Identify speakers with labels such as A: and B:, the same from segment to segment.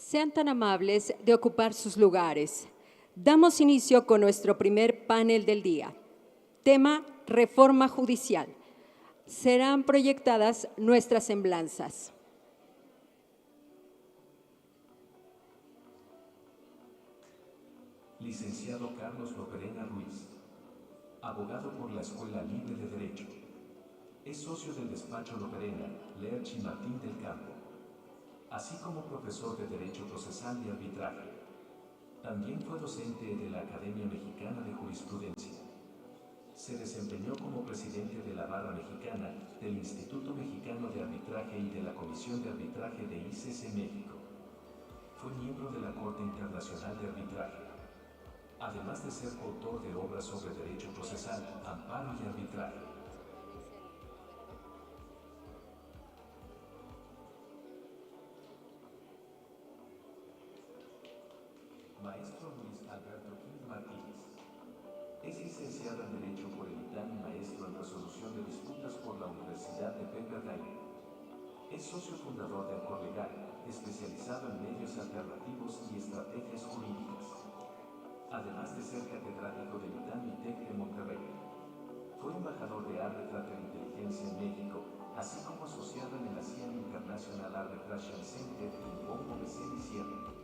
A: Sean tan amables de ocupar sus lugares. Damos inicio con nuestro primer panel del día. Tema: Reforma Judicial. Serán proyectadas nuestras semblanzas.
B: Licenciado Carlos Loperena Ruiz, abogado por la Escuela Libre de Derecho. Es socio del despacho Loperena, Lerch y Martín del Campo, así como profesor de Derecho Procesal y Arbitraje. También fue docente de la Academia Mexicana de Jurisprudencia. Se desempeñó como presidente de la Barra Mexicana, del Instituto Mexicano de Arbitraje y de la Comisión de Arbitraje de ICC México. Fue miembro de la Corte Internacional de Arbitraje, además de ser coautor de obras sobre derecho procesal, amparo y arbitraje. Maestro Luis Alberto Gil Martínez. Es licenciado en Derecho por el ITAM y maestro en Resolución de Disputas por la Universidad de Pepperdine. Es socio fundador de Acor Legal, especializado en medios alternativos y estrategias jurídicas, además de ser catedrático del ITAM y TEC de Monterrey. Fue embajador de Arbitration e Inteligencia en México, así como asociado en el ASEAN International Arbitration Center en Bonn, Diciembre.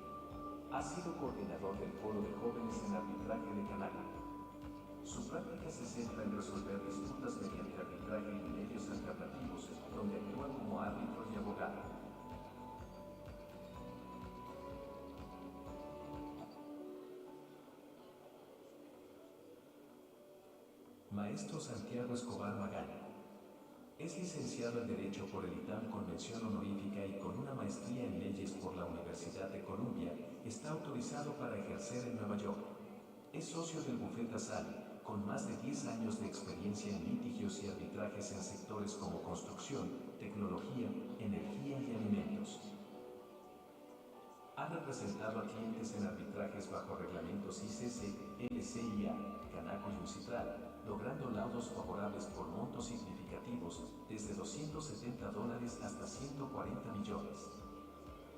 B: Ha sido coordinador del Foro de Jóvenes en Arbitraje de Canadá. Su práctica se centra en resolver disputas mediante arbitraje y medios alternativos, donde actúa como árbitro y abogado. Maestro Santiago Escobar Magaña. Es licenciado en Derecho por el ITAM con mención honorífica y con una maestría en Leyes por la Universidad de Columbia. Está autorizado para ejercer en Nueva York. Es socio del bufete Asali, con más de 10 años de experiencia en litigios y arbitrajes en sectores como construcción, tecnología, energía y alimentos. Ha representado a clientes en arbitrajes bajo reglamentos ICC, LCIA, Canaco y UNCITRAL, logrando laudos favorables por montos significativos, desde $270 hasta 140 millones.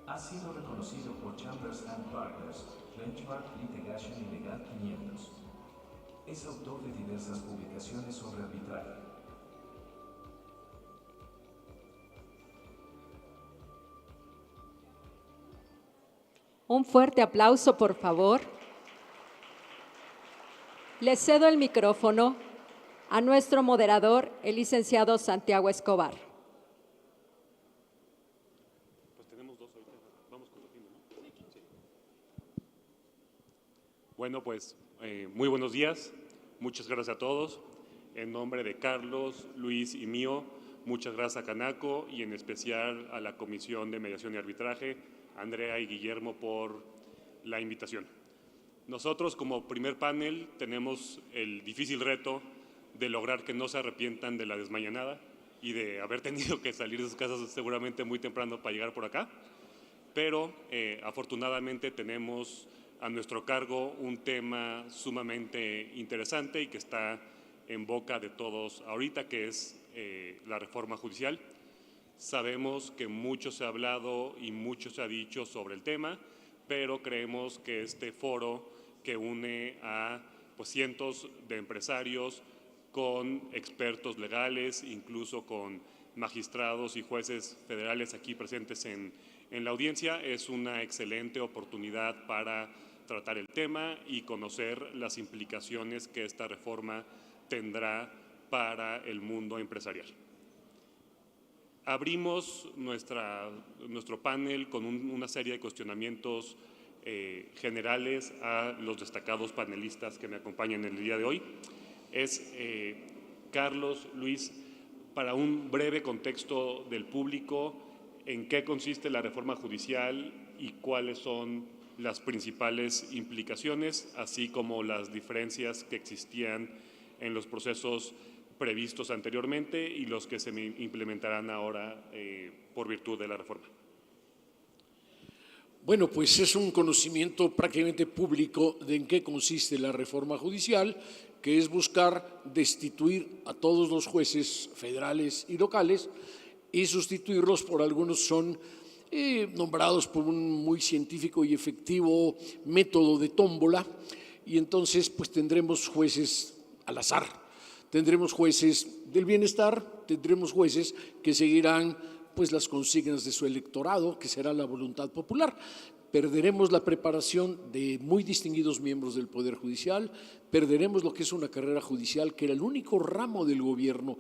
B: Ha sido reconocido por Chambers & Partners, Benchmark Litigation y Legal 500. Es autor de diversas publicaciones sobre arbitraje.
A: Un fuerte aplauso, por favor. Le cedo el micrófono a nuestro moderador, el licenciado Santiago Escobar.
C: Pues tenemos dos ahorita, vamos conduciendo, ¿no? Sí. Bueno, pues muy buenos días, muchas gracias a todos. En nombre de Carlos, Luis y mío, muchas gracias a Canaco y en especial a la Comisión de Mediación y Arbitraje, Andrea y Guillermo, por la invitación. Nosotros, como primer panel, tenemos el difícil reto de lograr que no se arrepientan de la desmañanada y de haber tenido que salir de sus casas seguramente muy temprano para llegar por acá, pero afortunadamente tenemos a nuestro cargo un tema sumamente interesante y que está en boca de todos ahorita, que es la reforma judicial. Sabemos que mucho se ha hablado y mucho se ha dicho sobre el tema, pero creemos que este foro que une a cientos de empresarios con expertos legales, incluso con magistrados y jueces federales aquí presentes en la audiencia, es una excelente oportunidad para tratar el tema y conocer las implicaciones que esta reforma tendrá para el mundo empresarial. Abrimos nuestro panel con una serie de cuestionamientos generales a los destacados panelistas que me acompañan el día de hoy. Carlos, Luis, para un breve contexto del público, ¿en qué consiste la reforma judicial y cuáles son las principales implicaciones, así como las diferencias que existían en los procesos previstos anteriormente y los que se implementarán ahora por virtud de la reforma?
D: Bueno, pues es un conocimiento prácticamente público de en qué consiste la reforma judicial, que es buscar destituir a todos los jueces federales y locales y sustituirlos por algunos son nombrados por un muy científico y efectivo método de tómbola, y entonces pues tendremos jueces al azar, tendremos jueces del bienestar, tendremos jueces que seguirán pues las consignas de su electorado, que será la voluntad popular. Perderemos la preparación de muy distinguidos miembros del Poder Judicial, perderemos lo que es una carrera judicial, que era el único ramo del gobierno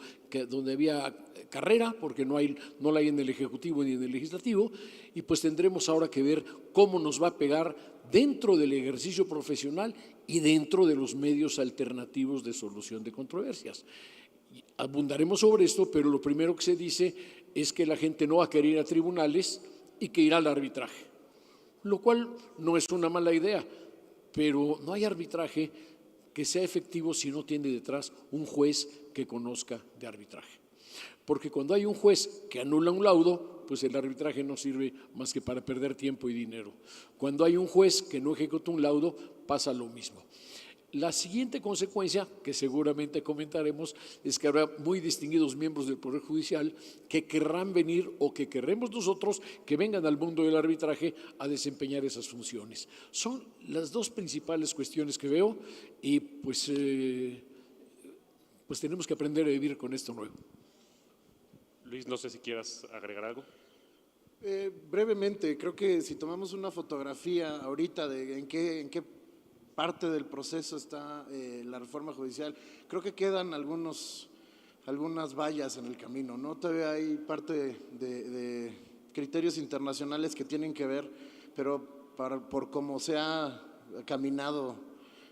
D: donde había carrera, porque no la hay en el Ejecutivo ni en el Legislativo, y pues tendremos ahora que ver cómo nos va a pegar dentro del ejercicio profesional y dentro de los medios alternativos de solución de controversias. Abundaremos sobre esto, pero lo primero que se dice es que la gente no va a querer ir a tribunales y que irá al arbitraje, lo cual no es una mala idea, pero no hay arbitraje que sea efectivo si no tiene detrás un juez que conozca de arbitraje. Porque cuando hay un juez que anula un laudo, pues el arbitraje no sirve más que para perder tiempo y dinero. Cuando hay un juez que no ejecuta un laudo, pasa lo mismo. La siguiente consecuencia, que seguramente comentaremos, es que habrá muy distinguidos miembros del Poder Judicial que querrán venir, o que querremos nosotros que vengan al mundo del arbitraje a desempeñar esas funciones. Son las dos principales cuestiones que veo, y pues tenemos que aprender a vivir con esto nuevo.
C: Luis, no sé si quieras agregar algo.
E: Brevemente, creo que si tomamos una fotografía ahorita de en qué parte del proceso está la reforma judicial, creo que quedan algunas vallas en el camino, ¿no? Todavía hay parte de criterios internacionales que tienen que ver, pero por cómo se ha caminado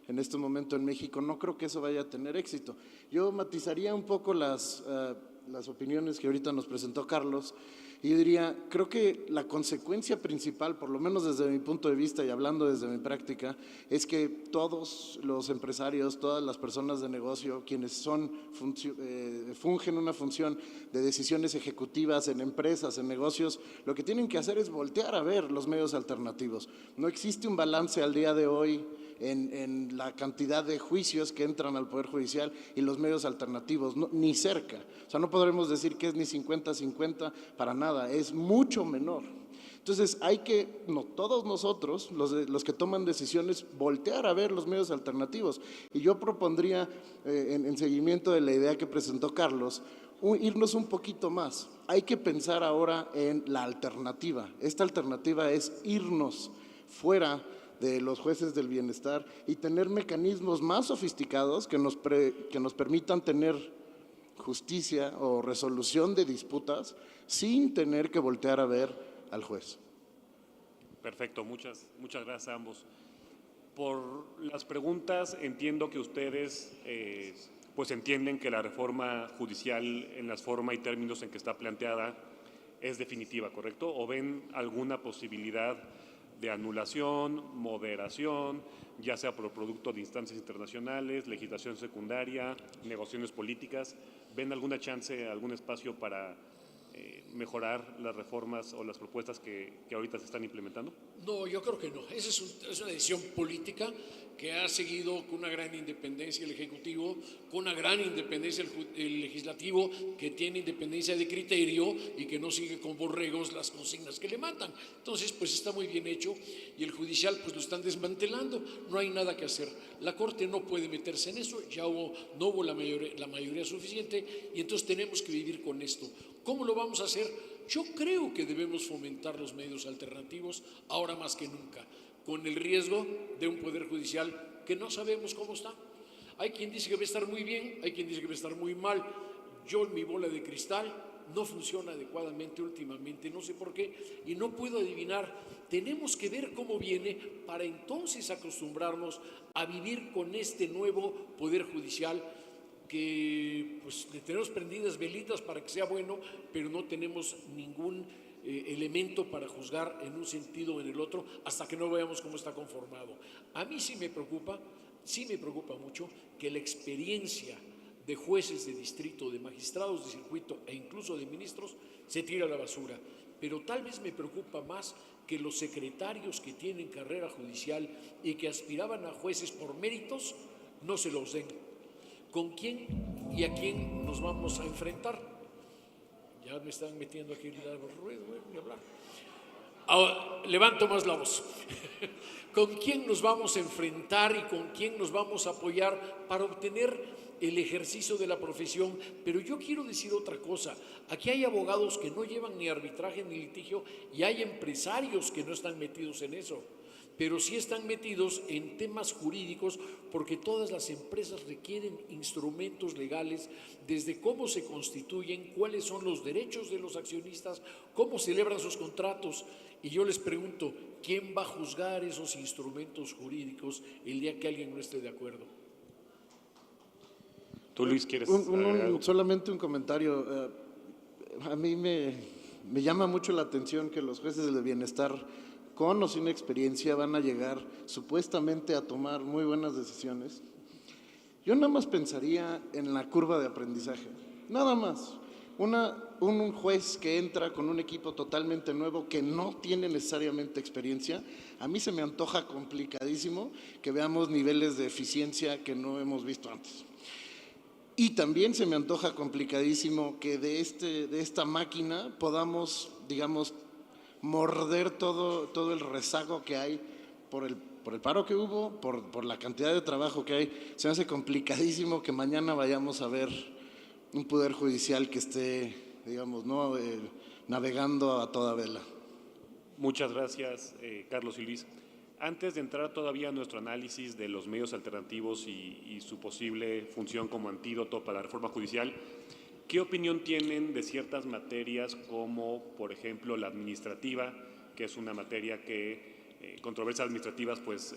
E: en este momento en México, no creo que eso vaya a tener éxito. Yo matizaría un poco las opiniones que ahorita nos presentó Carlos, y yo diría, creo que la consecuencia principal, por lo menos desde mi punto de vista y hablando desde mi práctica, es que todos los empresarios, todas las personas de negocio, quienes fungen una función de decisiones ejecutivas en empresas, en negocios, lo que tienen que hacer es voltear a ver los medios alternativos. No existe un balance al día de hoy en la cantidad de juicios que entran al Poder Judicial y los medios alternativos, ni cerca. O sea, no podremos decir que es ni 50-50, para nada, es mucho menor. Entonces hay que, todos nosotros, los que toman decisiones, voltear a ver los medios alternativos. Y yo propondría, en seguimiento de la idea que presentó Carlos, irnos un poquito más. Hay que pensar ahora en la alternativa. Esta alternativa es irnos fuera de los jueces del bienestar y tener mecanismos más sofisticados que nos permitan tener justicia o resolución de disputas sin tener que voltear a ver al juez.
C: Perfecto, muchas gracias a ambos. Por las preguntas, entiendo que ustedes pues entienden que la reforma judicial en la forma y términos en que está planteada es definitiva, ¿correcto? ¿O ven alguna posibilidad de anulación, moderación, ya sea por producto de instancias internacionales, legislación secundaria, negociaciones políticas? ¿Ven alguna chance, algún espacio para mejorar las reformas o las propuestas que ahorita se están implementando?
D: No, yo creo que no. Esa es una decisión política que ha seguido con una gran independencia el Ejecutivo, con una gran independencia el Legislativo, que tiene independencia de criterio y que no sigue con borregos las consignas que le mandan. Entonces, pues está muy bien hecho, y el Judicial pues lo están desmantelando, no hay nada que hacer. La Corte no puede meterse en eso, no hubo la mayoría suficiente, y entonces tenemos que vivir con esto. ¿Cómo lo vamos a hacer? Yo creo que debemos fomentar los medios alternativos ahora más que nunca, con el riesgo de un Poder Judicial que no sabemos cómo está. Hay quien dice que va a estar muy bien, hay quien dice que va a estar muy mal. Yo, mi bola de cristal no funciona adecuadamente últimamente, no sé por qué, y no puedo adivinar. Tenemos que ver cómo viene para entonces acostumbrarnos a vivir con este nuevo Poder Judicial, que pues le tenemos prendidas velitas para que sea bueno, pero no tenemos ningún elemento para juzgar en un sentido o en el otro hasta que no veamos cómo está conformado. A mí sí me preocupa mucho que la experiencia de jueces de distrito, de magistrados de circuito e incluso de ministros se tire a la basura, pero tal vez me preocupa más que los secretarios que tienen carrera judicial y que aspiraban a jueces por méritos no se los den. ¿Con quién y a quién nos vamos a enfrentar? Ya me están metiendo aquí el ruido, voy a hablar. Ahora, levanto más la voz. ¿Con quién nos vamos a enfrentar y con quién nos vamos a apoyar para obtener el ejercicio de la profesión? Pero yo quiero decir otra cosa. Aquí hay abogados que no llevan ni arbitraje ni litigio y hay empresarios que no están metidos en eso, pero sí están metidos en temas jurídicos, porque todas las empresas requieren instrumentos legales, desde cómo se constituyen, cuáles son los derechos de los accionistas, cómo celebran sus contratos. Y yo les pregunto, ¿quién va a juzgar esos instrumentos jurídicos el día que alguien no esté de acuerdo?
C: ¿Tú, Luis, quieres agregar algo?
E: Solamente un comentario. A mí me llama mucho la atención que los jueces de bienestar, con o sin experiencia, van a llegar supuestamente a tomar muy buenas decisiones. Yo nada más pensaría en la curva de aprendizaje, nada más. Un juez que entra con un equipo totalmente nuevo que no tiene necesariamente experiencia, a mí se me antoja complicadísimo que veamos niveles de eficiencia que no hemos visto antes. Y también se me antoja complicadísimo que de esta máquina podamos, digamos, morder todo el rezago que hay por el paro que hubo, por la cantidad de trabajo que hay. Se me hace complicadísimo que mañana vayamos a ver un poder judicial que esté, digamos, ¿no? Navegando a toda vela.
C: Muchas gracias, Carlos y Luis. Antes de entrar todavía a nuestro análisis de los medios alternativos y su posible función como antídoto para la reforma judicial, ¿qué opinión tienen de ciertas materias como, por ejemplo, la administrativa, que es una materia que, controversias administrativas, pues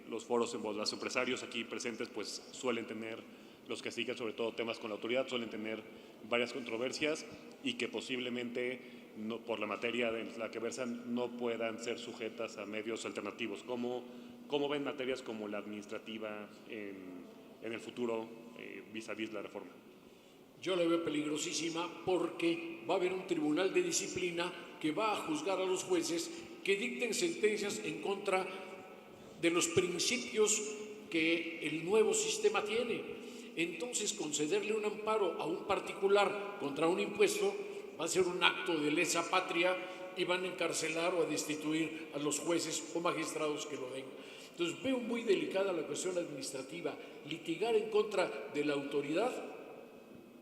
C: los foros en los empresarios aquí presentes pues suelen tener, los que siguen sobre todo temas con la autoridad, suelen tener varias controversias y que posiblemente no, por la materia en la que versan, no puedan ser sujetas a medios alternativos? ¿Cómo ven materias como la administrativa en el futuro vis a vis la reforma?
D: Yo la veo peligrosísima, porque va a haber un tribunal de disciplina que va a juzgar a los jueces que dicten sentencias en contra de los principios que el nuevo sistema tiene. Entonces, concederle un amparo a un particular contra un impuesto va a ser un acto de lesa patria y van a encarcelar o a destituir a los jueces o magistrados que lo den. Entonces, veo muy delicada la cuestión administrativa. Litigar en contra de la autoridad,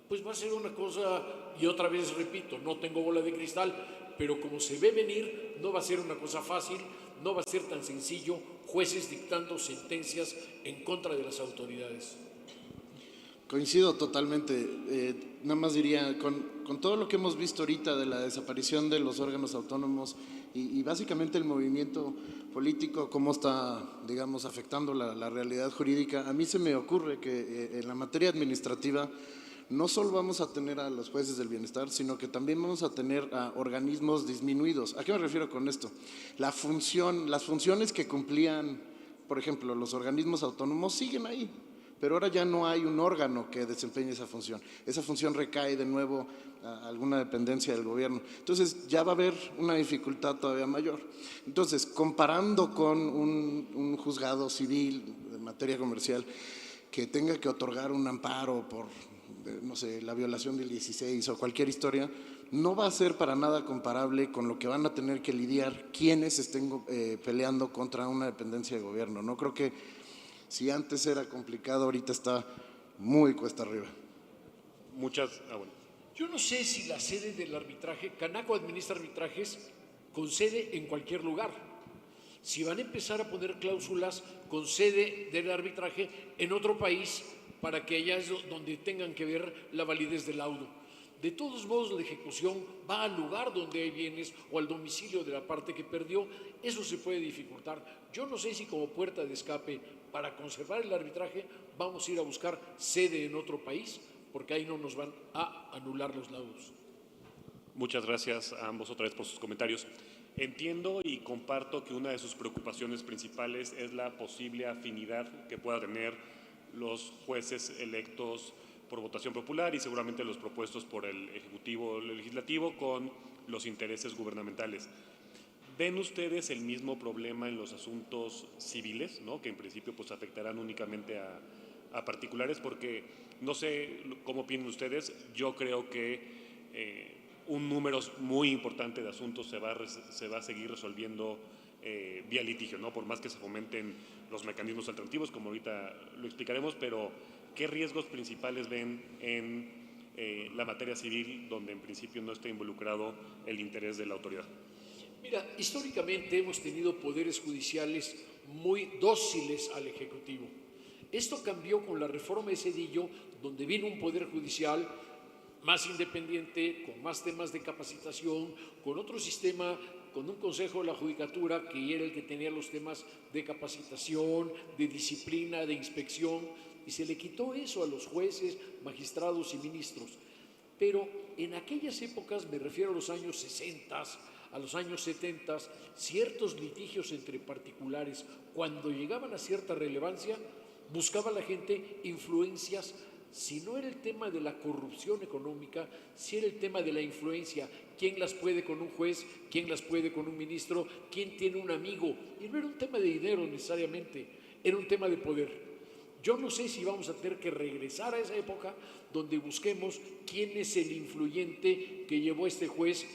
D: pues va a ser una cosa, y otra vez repito, no tengo bola de cristal, pero como se ve venir, no va a ser una cosa fácil, no va a ser tan sencillo, jueces dictando sentencias en contra de las autoridades.
E: Coincido totalmente. Nada más diría, con todo lo que hemos visto ahorita de la desaparición de los órganos autónomos y básicamente el movimiento político, cómo está, digamos, afectando la realidad jurídica, a mí se me ocurre que en la materia administrativa no solo vamos a tener a los jueces del bienestar, sino que también vamos a tener a organismos disminuidos. ¿A qué me refiero con esto? Las funciones que cumplían, por ejemplo, los organismos autónomos siguen ahí, pero ahora ya no hay un órgano que desempeñe esa función. Esa función recae de nuevo a alguna dependencia del gobierno. Entonces ya va a haber una dificultad todavía mayor. Entonces, comparando con un juzgado civil de materia comercial que tenga que otorgar un amparo por, no sé, la violación del 16 o cualquier historia, no va a ser para nada comparable con lo que van a tener que lidiar quienes estén peleando contra una dependencia de gobierno. No creo que, si antes era complicado, ahorita está muy cuesta arriba.
C: Bueno.
D: Yo no sé si la sede del arbitraje, Canaco administra arbitrajes con sede en cualquier lugar. Si van a empezar a poner cláusulas con sede del arbitraje en otro país, para que allá es donde tengan que ver la validez del laudo. De todos modos, la ejecución va al lugar donde hay bienes o al domicilio de la parte que perdió. Eso se puede dificultar. Yo no sé si como puerta de escape para conservar el arbitraje vamos a ir a buscar sede en otro país, porque ahí no nos van a anular los laudos.
C: Muchas gracias a ambos otra vez por sus comentarios. Entiendo y comparto que una de sus preocupaciones principales es la posible afinidad que pueda tener los jueces electos por votación popular y seguramente los propuestos por el Ejecutivo o el Legislativo con los intereses gubernamentales. ¿Ven ustedes el mismo problema en los asuntos civiles, ¿no?, que en principio pues afectarán únicamente a particulares? Porque no sé cómo opinan ustedes, yo creo que un número muy importante de asuntos se va a seguir resolviendo vía litigio, ¿no? Por más que se fomenten los mecanismos alternativos, como ahorita lo explicaremos, pero ¿qué riesgos principales ven en la materia civil donde en principio no está involucrado el interés de la autoridad?
D: Mira, históricamente hemos tenido poderes judiciales muy dóciles al Ejecutivo. Esto cambió con la reforma de Zedillo, donde vino un poder judicial más independiente, con más temas de capacitación, con otro sistema, con un Consejo de la Judicatura que era el que tenía los temas de capacitación, de disciplina, de inspección, y se le quitó eso a los jueces, magistrados y ministros. Pero en aquellas épocas, me refiero a los años 60, a los años 70, ciertos litigios entre particulares, cuando llegaban a cierta relevancia, buscaba la gente influencias. Si no era el tema de la corrupción económica, si era el tema de la influencia, quién las puede con un juez, quién las puede con un ministro, quién tiene un amigo. Y no era un tema de dinero necesariamente, era un tema de poder. Yo no sé si vamos a tener que regresar a esa época donde busquemos quién es el influyente que llevó a este juez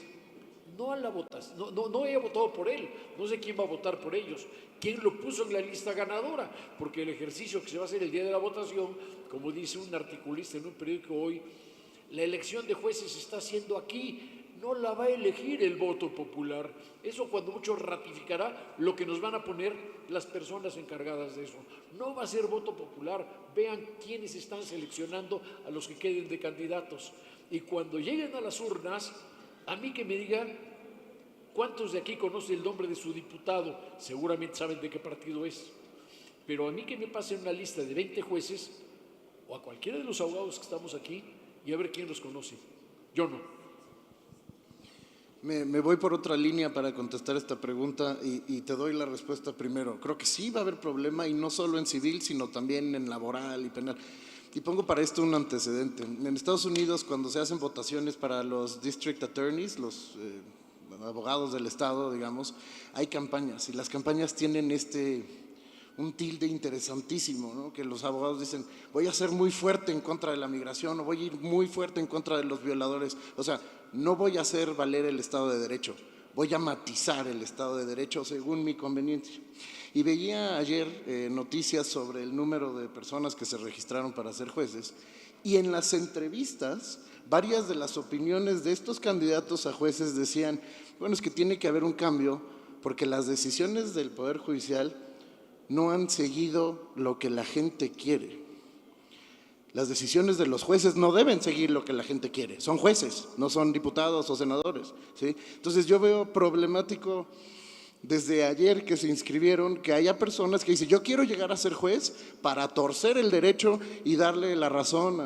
D: no a la votación, no he votado por él, no sé quién va a votar por ellos, quién lo puso en la lista ganadora, porque el ejercicio que se va a hacer el día de la votación, como dice un articulista en un periódico hoy, la elección de jueces se está haciendo aquí, no la va a elegir el voto popular. Eso cuando mucho ratificará lo que nos van a poner las personas encargadas de eso. No va a ser voto popular. Vean quiénes están seleccionando a los que queden de candidatos. Y cuando lleguen a las urnas, a mí que me digan cuántos de aquí conocen el nombre de su diputado. Seguramente saben de qué partido es. Pero a mí que me pasen una lista de 20 jueces o a cualquiera de los abogados que estamos aquí y a ver quién los conoce. Yo no.
E: Me voy por otra línea para contestar esta pregunta y te doy la respuesta primero. Creo que sí va a haber problema, y no solo en civil, sino también en laboral y penal. Y pongo para esto un antecedente. En Estados Unidos, cuando se hacen votaciones para los district attorneys, los abogados del estado, digamos, hay campañas, y las campañas tienen un tilde interesantísimo, ¿no? Que los abogados dicen, voy a ser muy fuerte en contra de la migración, o voy a ir muy fuerte en contra de los violadores. O sea, no voy a hacer valer el Estado de Derecho, voy a matizar el Estado de Derecho según mi conveniencia. Y veía ayer noticias sobre el número de personas que se registraron para ser jueces, y en las entrevistas, varias de las opiniones de estos candidatos a jueces decían, bueno, es que tiene que haber un cambio, porque las decisiones del Poder Judicial no han seguido lo que la gente quiere. Las decisiones de los jueces no deben seguir lo que la gente quiere. Son jueces, no son diputados o senadores, ¿sí? Entonces yo veo problemático desde ayer que se inscribieron que haya personas que dicen, yo quiero llegar a ser juez para torcer el derecho y darle la razón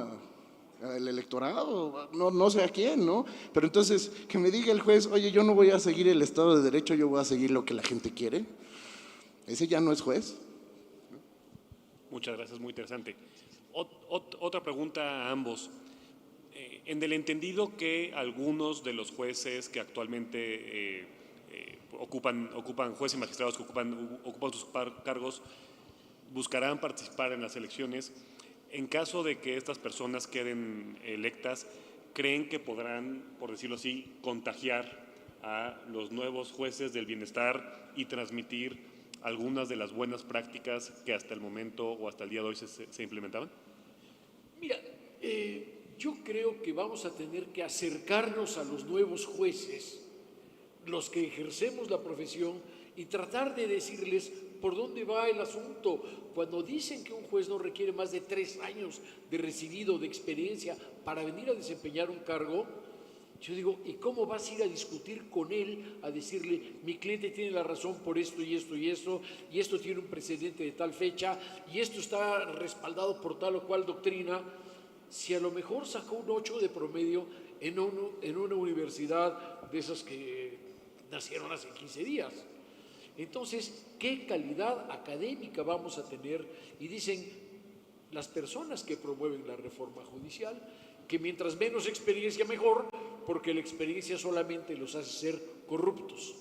E: al electorado, no sé a quién, ¿no? Pero entonces que me diga el juez, oye, yo no voy a seguir el Estado de Derecho, yo voy a seguir lo que la gente quiere. Ese ya no es juez.
C: Muchas gracias, muy interesante. Otra pregunta a ambos. En el entendido que algunos de los jueces que actualmente ocupan jueces y magistrados que ocupan sus cargos buscarán participar en las elecciones, en caso de que estas personas queden electas, ¿creen que podrán, por decirlo así, contagiar a los nuevos jueces del bienestar y transmitir algunas de las buenas prácticas que hasta el momento o hasta el día de hoy se implementaban?
D: Mira, yo creo que vamos a tener que acercarnos a los nuevos jueces, los que ejercemos la profesión, y tratar de decirles por dónde va el asunto. Cuando dicen que un juez no requiere más de 3 años de recibido de experiencia para venir a desempeñar un cargo, yo digo, ¿y cómo vas a ir a discutir con él, a decirle, mi cliente tiene la razón por esto y esto y esto, y esto tiene un precedente de tal fecha, y esto está respaldado por tal o cual doctrina, si a lo mejor sacó un 8 de promedio en una universidad de esas que nacieron hace 15 días? Entonces, ¿qué calidad académica vamos a tener? Y dicen las personas que promueven la reforma judicial que mientras menos experiencia mejor, porque la experiencia solamente los hace ser corruptos.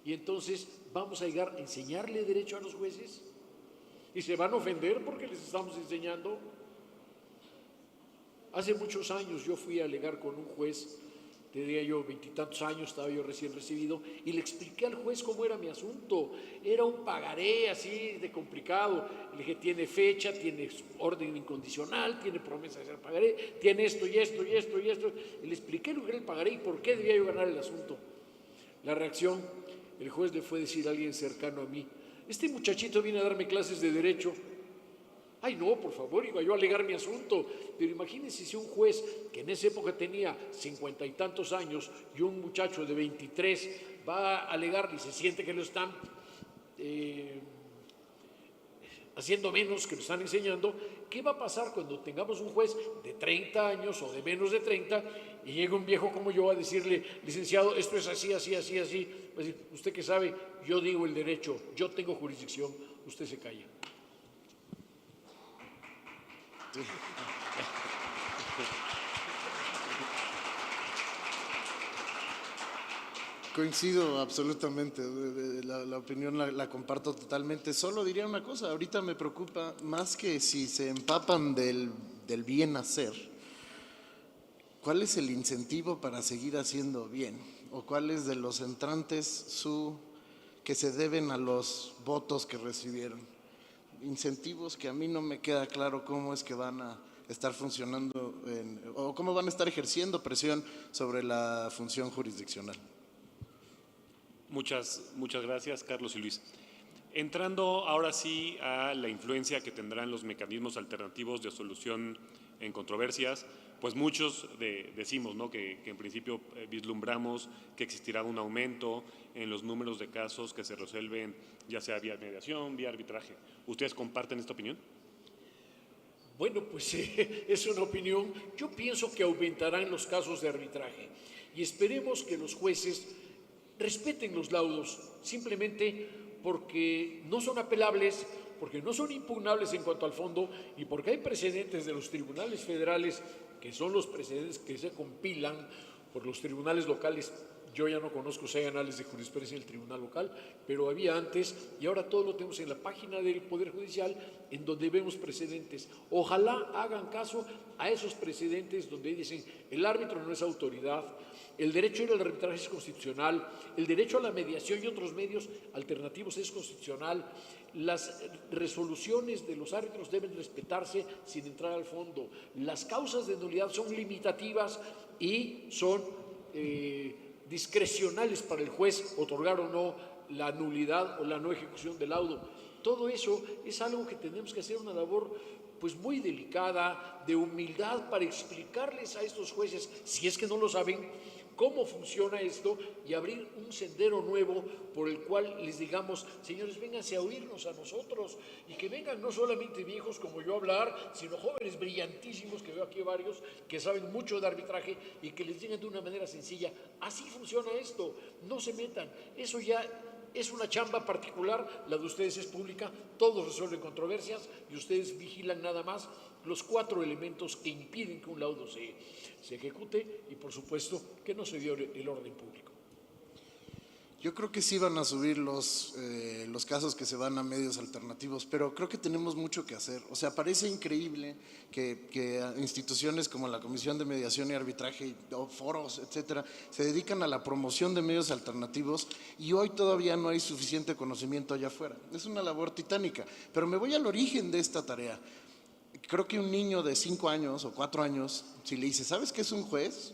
D: Y entonces vamos a llegar a enseñarle derecho a los jueces y se van a ofender porque les estamos enseñando. Hace muchos años yo fui a alegar con un juez, tendría yo 20 y tantos años, estaba yo recién recibido, y le expliqué al juez cómo era mi asunto. Era un pagaré así de complicado. Le dije, tiene fecha, tiene orden incondicional, tiene promesa de hacer pagaré, tiene esto y esto y esto y esto. Y le expliqué lo que era el pagaré y por qué debía yo ganar el asunto. La reacción, el juez le fue a decir a alguien cercano a mí, este muchachito viene a darme clases de derecho. Ay, no, por favor, iba yo a alegar mi asunto. Pero imagínense si un juez que en esa época tenía 50 y tantos años y un muchacho de 23 va a alegar y se siente que lo están haciendo menos, que lo están enseñando. ¿Qué va a pasar cuando tengamos un juez de 30 años o de menos de 30 y llega un viejo como yo a decirle, licenciado, esto es así, así, así, así? Va a decir, usted que sabe, yo digo el derecho, yo tengo jurisdicción, usted se calla.
E: Coincido absolutamente, la opinión la comparto totalmente. Solo diría una cosa, ahorita me preocupa más que si se empapan del bien hacer, ¿cuál es el incentivo para seguir haciendo bien? ¿O cuáles de los entrantes que se deben a los votos que recibieron? Incentivos que a mí no me queda claro cómo es que van a estar funcionando o cómo van a estar ejerciendo presión sobre la función jurisdiccional.
C: Muchas gracias, Carlos y Luis. Entrando ahora sí a la influencia que tendrán los mecanismos alternativos de solución en controversias, pues muchos decimos, ¿no?, que en principio vislumbramos que existirá un aumento en los números de casos que se resuelven, ya sea vía mediación, vía arbitraje. ¿Ustedes comparten esta opinión?
D: Bueno, pues es una opinión. Yo pienso que aumentarán los casos de arbitraje y esperemos que los jueces respeten los laudos, simplemente porque no son apelables, porque no son impugnables en cuanto al fondo y porque hay precedentes de los tribunales federales que son los precedentes que se compilan por los tribunales locales. Yo ya no conozco si hay anales de jurisprudencia en el tribunal local, pero había antes y ahora todo lo tenemos en la página del Poder Judicial en donde vemos precedentes. Ojalá hagan caso a esos precedentes donde dicen el árbitro no es autoridad, el derecho a ir al arbitraje es constitucional, el derecho a la mediación y otros medios alternativos es constitucional, las resoluciones de los árbitros deben respetarse sin entrar al fondo, las causas de nulidad son limitativas y son discrecionales para el juez otorgar o no la nulidad o la no ejecución del laudo. Todo eso es algo que tenemos que hacer una labor pues muy delicada, de humildad, para explicarles a estos jueces, si es que no lo saben, cómo funciona esto y abrir un sendero nuevo por el cual les digamos, señores, vénganse a oírnos a nosotros y que vengan no solamente viejos como yo a hablar, sino jóvenes brillantísimos, que veo aquí varios, que saben mucho de arbitraje y que les digan de una manera sencilla, así funciona esto, no se metan, eso ya es una chamba particular, la de ustedes es pública, todos resuelven controversias y ustedes vigilan nada más los 4 elementos que impiden que un laudo se ejecute y, por supuesto, que no se viole el orden público.
E: Yo creo que sí van a subir los casos que se van a medios alternativos, pero creo que tenemos mucho que hacer. O sea, parece increíble que instituciones como la Comisión de Mediación y Arbitraje, o foros, etcétera, se dedican a la promoción de medios alternativos y hoy todavía no hay suficiente conocimiento allá afuera. Es una labor titánica, pero me voy al origen de esta tarea. Creo que un niño de 5 años o 4 años, si le dice, ¿sabes qué es un juez?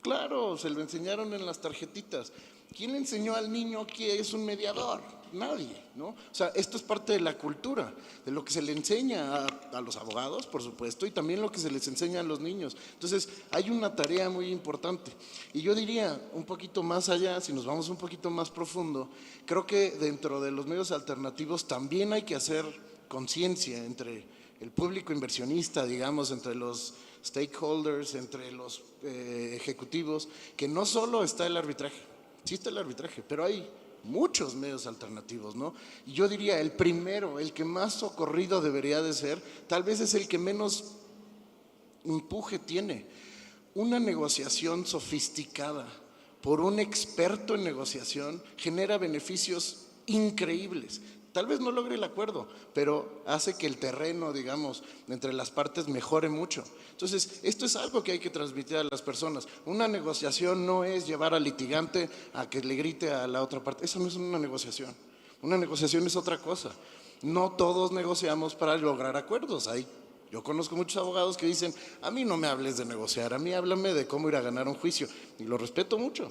E: Claro, se lo enseñaron en las tarjetitas. ¿Quién le enseñó al niño que es un mediador? Nadie, ¿no? O sea, esto es parte de la cultura, de lo que se le enseña a los abogados, por supuesto, y también lo que se les enseña a los niños. Entonces, hay una tarea muy importante. Y yo diría, un poquito más allá, si nos vamos un poquito más profundo, creo que dentro de los medios alternativos también hay que hacer conciencia entre el público inversionista, digamos, entre los stakeholders, entre los ejecutivos, que no solo está el arbitraje, sí está el arbitraje, pero hay muchos medios alternativos, ¿no? Y yo diría, el primero, el que más socorrido debería de ser, tal vez es el que menos empuje tiene. Una negociación sofisticada por un experto en negociación genera beneficios increíbles, Tal vez no logre el acuerdo, pero hace que el terreno, digamos, entre las partes mejore mucho. Entonces, esto es algo que hay que transmitir a las personas. Una negociación no es llevar al litigante a que le grite a la otra parte. Eso no es una negociación. Una negociación es otra cosa. No todos negociamos para lograr acuerdos. Yo conozco muchos abogados que dicen, a mí no me hables de negociar, a mí háblame de cómo ir a ganar un juicio. Y lo respeto mucho,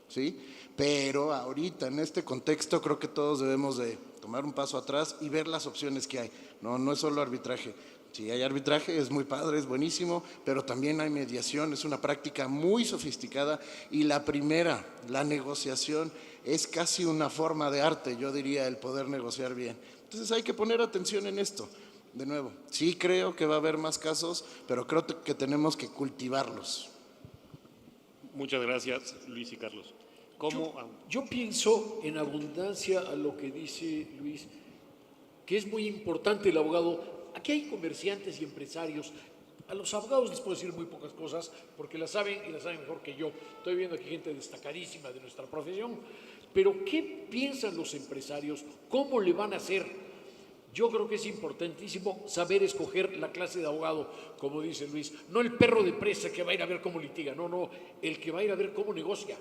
E: ¿sí? Pero ahorita, en este contexto, creo que todos debemos de tomar un paso atrás y ver las opciones que hay. No es solo arbitraje. Si hay arbitraje, es muy padre, es buenísimo, pero también hay mediación, es una práctica muy sofisticada. Y la primera, la negociación, es casi una forma de arte, yo diría, el poder negociar bien. Entonces hay que poner atención en esto. De nuevo, sí creo que va a haber más casos, pero creo que tenemos que cultivarlos.
C: Muchas gracias, Luis y Carlos. ¿Cómo?
D: Yo pienso en abundancia a lo que dice Luis, que es muy importante el abogado. Aquí hay comerciantes y empresarios. A los abogados les puedo decir muy pocas cosas porque las saben y las saben mejor que yo. Estoy viendo aquí gente destacadísima de nuestra profesión. Pero ¿qué piensan los empresarios? ¿Cómo le van a hacer? Yo creo que es importantísimo saber escoger la clase de abogado, como dice Luis. No el perro de presa que va a ir a ver cómo litiga, no, el que va a ir a ver cómo negocia.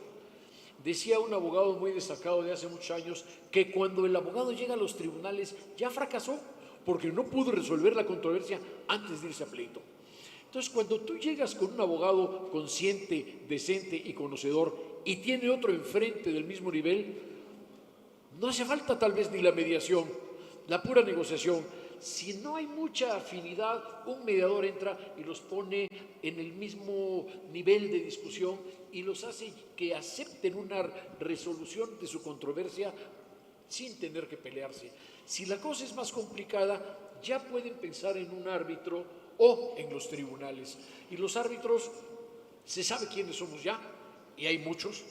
D: Decía un abogado muy destacado de hace muchos años que cuando el abogado llega a los tribunales ya fracasó porque no pudo resolver la controversia antes de irse a pleito. Entonces, cuando tú llegas con un abogado consciente, decente y conocedor y tiene otro enfrente del mismo nivel, no hace falta tal vez ni la mediación, la pura negociación. Si no hay mucha afinidad, un mediador entra y los pone en el mismo nivel de discusión y los hace que acepten una resolución de su controversia sin tener que pelearse. Si la cosa es más complicada, ya pueden pensar en un árbitro o en los tribunales. Y los árbitros, se sabe quiénes somos ya, y hay muchos.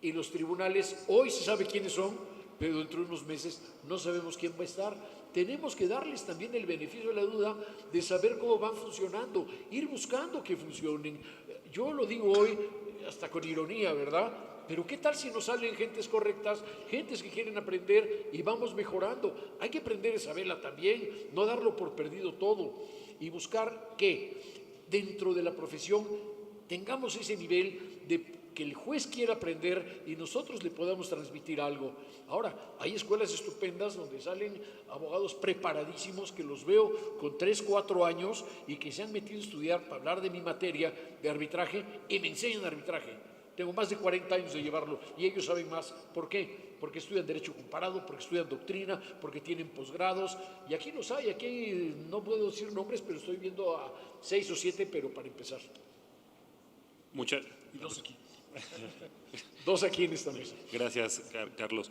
D: Y los tribunales, hoy se sabe quiénes son, pero dentro de unos meses no sabemos quién va a estar. Tenemos que darles también el beneficio de la duda de saber cómo van funcionando, ir buscando que funcionen. Yo lo digo hoy hasta con ironía, ¿verdad? Pero ¿qué tal si nos salen gentes correctas, gentes que quieren aprender y vamos mejorando? Hay que aprender esa vela también, no darlo por perdido todo y buscar que dentro de la profesión tengamos ese nivel de que el juez quiera aprender y nosotros le podamos transmitir algo. Ahora, hay escuelas estupendas donde salen abogados preparadísimos que los veo con 3, 4 años y que se han metido a estudiar para hablar de mi materia de arbitraje y me enseñan arbitraje. Tengo más de 40 años de llevarlo y ellos saben más. ¿Por qué? Porque estudian Derecho Comparado, porque estudian Doctrina, porque tienen posgrados. Y aquí los hay, aquí no puedo decir nombres, pero estoy viendo a 6 o 7, pero para empezar.
C: Muchas.
D: Y 2 aquí. 2 aquí en esta mesa.
C: Gracias, Carlos.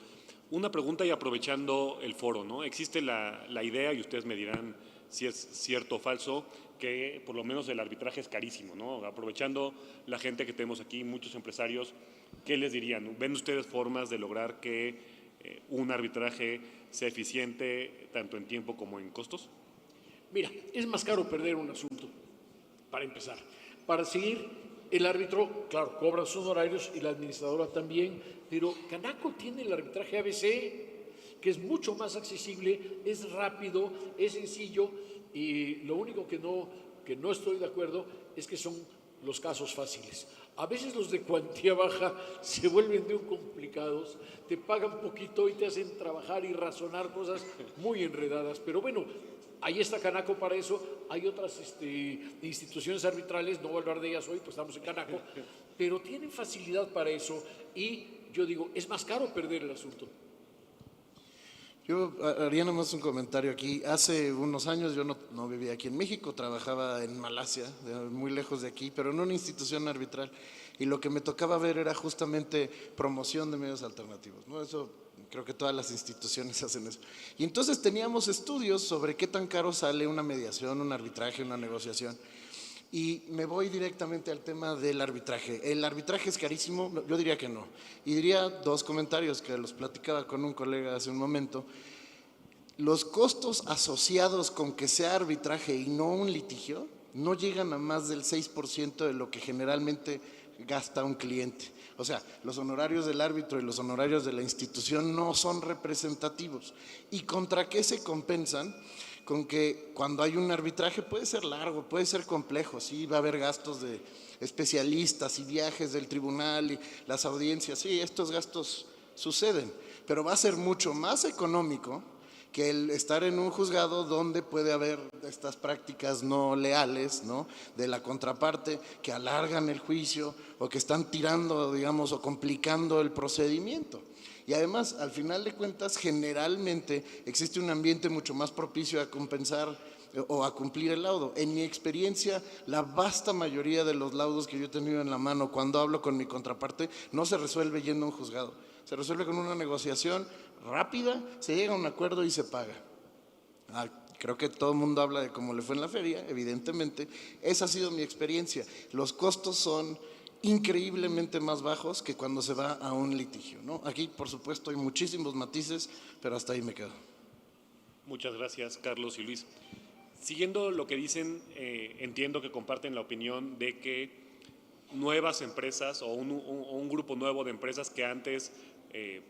C: Una pregunta y aprovechando el foro, ¿no? Existe la idea, y ustedes me dirán si es cierto o falso, que por lo menos el arbitraje es carísimo, ¿no? Aprovechando la gente que tenemos aquí, muchos empresarios, ¿qué les dirían? ¿Ven ustedes formas de lograr que un arbitraje sea eficiente tanto en tiempo como en costos?
D: Mira, es más caro perder un asunto, para empezar. Para seguir, el árbitro, claro, cobra sus honorarios y la administradora también, pero Canaco tiene el arbitraje ABC, que es mucho más accesible, es rápido, es sencillo, y lo único que no estoy de acuerdo es que son los casos fáciles. A veces los de cuantía baja se vuelven muy complicados, te pagan poquito y te hacen trabajar y razonar cosas muy enredadas, pero bueno, ahí está Canaco para eso. Hay otras instituciones arbitrales, no voy a hablar de ellas hoy, pues estamos en Canaco, pero tienen facilidad para eso y yo digo, es más caro perder el asunto.
E: Yo haría nomás un comentario aquí. Hace unos años yo no vivía aquí en México, trabajaba en Malasia, muy lejos de aquí, pero en una institución arbitral. Y lo que me tocaba ver era justamente promoción de medios alternativos, ¿no? Eso, creo que todas las instituciones hacen eso. Y entonces teníamos estudios sobre qué tan caro sale una mediación, un arbitraje, una negociación. Y me voy directamente al tema del arbitraje. ¿El arbitraje es carísimo? Yo diría que no. Y diría 2 comentarios que los platicaba con un colega hace un momento. Los costos asociados con que sea arbitraje y no un litigio no llegan a más del 6% de lo que generalmente gasta un cliente. O sea, los honorarios del árbitro y los honorarios de la institución no son representativos. ¿Y contra qué se compensan? Con que cuando hay un arbitraje puede ser largo, puede ser complejo, sí, va a haber gastos de especialistas y viajes del tribunal y las audiencias, sí, estos gastos suceden, pero va a ser mucho más económico que el estar en un juzgado donde puede haber estas prácticas no leales, ¿no?, de la contraparte que alargan el juicio o que están tirando, digamos, o complicando el procedimiento. Y además, al final de cuentas, generalmente existe un ambiente mucho más propicio a compensar o a cumplir el laudo. En mi experiencia, la vasta mayoría de los laudos que yo he tenido en la mano cuando hablo con mi contraparte no se resuelve yendo a un juzgado. Se resuelve con una negociación rápida, se llega a un acuerdo y se paga. Creo que todo el mundo habla de cómo le fue en la feria, evidentemente. Esa ha sido mi experiencia. Los costos son increíblemente más bajos que cuando se va a un litigio, ¿no? Aquí, por supuesto, hay muchísimos matices, pero hasta ahí me quedo.
C: Muchas gracias, Carlos y Luis. Siguiendo lo que dicen, entiendo que comparten la opinión de que nuevas empresas o un grupo nuevo de empresas que antes,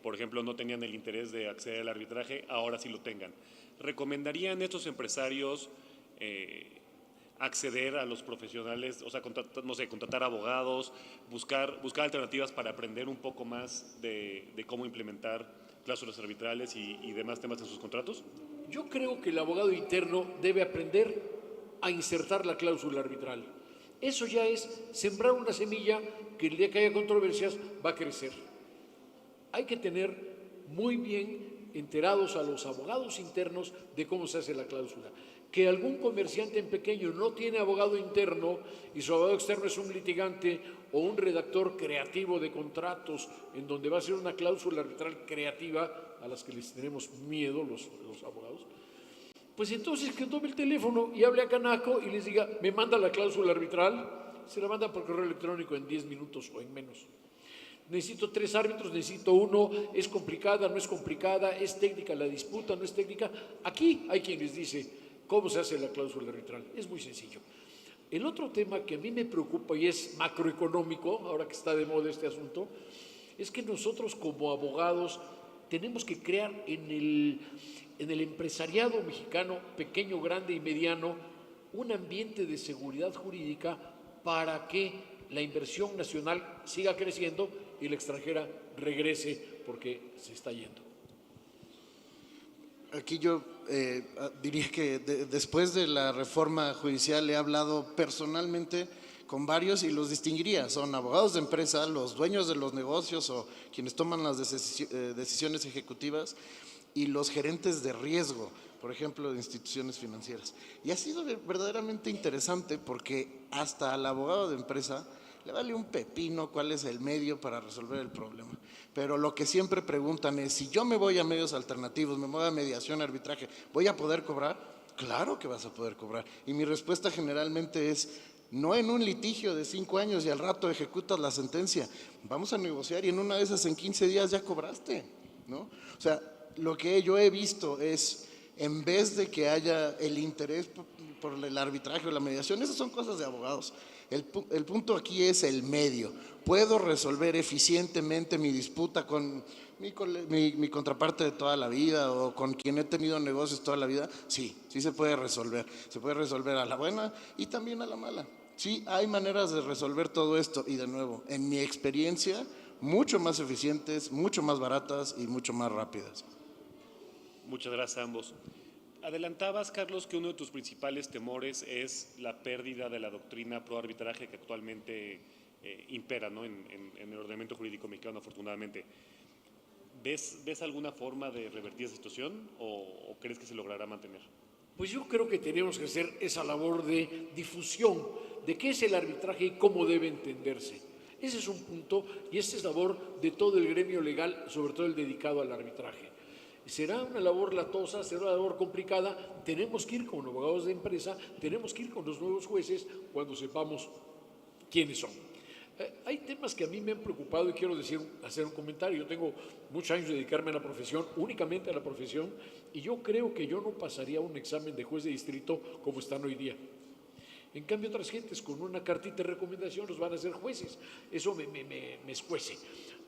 C: por ejemplo, no tenían el interés de acceder al arbitraje, ahora sí lo tengan. ¿Recomendarían estos empresarios acceder a los profesionales, o sea, contratar abogados, buscar alternativas para aprender un poco más de cómo implementar cláusulas arbitrales y demás temas en sus contratos?
D: Yo creo que el abogado interno debe aprender a insertar la cláusula arbitral. Eso ya es sembrar una semilla que el día que haya controversias va a crecer. Hay que tener muy bien enterados a los abogados internos de cómo se hace la cláusula. Que algún comerciante en pequeño no tiene abogado interno y su abogado externo es un litigante o un redactor creativo de contratos en donde va a ser una cláusula arbitral creativa a las que les tenemos miedo los abogados, pues entonces que tome el teléfono y hable a Canaco y les diga, me manda la cláusula arbitral, se la manda por correo electrónico en 10 minutos o en menos. Necesito 3 árbitros, necesito 1, es complicada, no es complicada, es técnica la disputa, no es técnica. Aquí hay quien les dice cómo se hace la cláusula arbitral, es muy sencillo. El otro tema que a mí me preocupa y es macroeconómico, ahora que está de moda este asunto, es que nosotros como abogados tenemos que crear en el empresariado mexicano, pequeño, grande y mediano, un ambiente de seguridad jurídica para que la inversión nacional siga creciendo y la extranjera regrese porque se está yendo.
E: Aquí yo diría que después de la reforma judicial he hablado personalmente con varios y los distinguiría. Son abogados de empresa, los dueños de los negocios o quienes toman las decisiones ejecutivas y los gerentes de riesgo, por ejemplo, de instituciones financieras. Y ha sido verdaderamente interesante porque hasta al abogado de empresa le vale un pepino cuál es el medio para resolver el problema. Pero lo que siempre preguntan es, si yo me voy a medios alternativos, me voy a mediación, arbitraje, ¿voy a poder cobrar? Claro que vas a poder cobrar. Y mi respuesta generalmente es, no en un litigio de 5 años y al rato ejecutas la sentencia. Vamos a negociar y en una de esas en 15 días ya cobraste, ¿no? O sea, lo que yo he visto es, en vez de que haya el interés por el arbitraje o la mediación, esas son cosas de abogados. El punto aquí es el medio. ¿Puedo resolver eficientemente mi disputa con mi contraparte de toda la vida o con quien he tenido negocios toda la vida? Sí, sí se puede resolver. Se puede resolver a la buena y también a la mala. Sí, hay maneras de resolver todo esto y de nuevo, en mi experiencia, mucho más eficientes, mucho más baratas y mucho más rápidas.
C: Muchas gracias a ambos. Adelantabas, Carlos, que uno de tus principales temores es la pérdida de la doctrina pro arbitraje que actualmente impera, ¿no?, en el ordenamiento jurídico mexicano, afortunadamente. ¿Ves alguna forma de revertir esa situación o crees que se logrará mantener?
D: Pues yo creo que tenemos que hacer esa labor de difusión de qué es el arbitraje y cómo debe entenderse. Ese es un punto y esa es labor de todo el gremio legal, sobre todo el dedicado al arbitraje. Será una labor latosa, será una labor complicada, tenemos que ir con abogados de empresa, tenemos que ir con los nuevos jueces cuando sepamos quiénes son. Hay temas que a mí me han preocupado y quiero hacer un comentario. Yo tengo muchos años de dedicarme a la profesión, únicamente a la profesión, y yo creo que yo no pasaría un examen de juez de distrito como están hoy día. En cambio, otras gentes con una cartita de recomendación los van a ser jueces. Eso me escuece.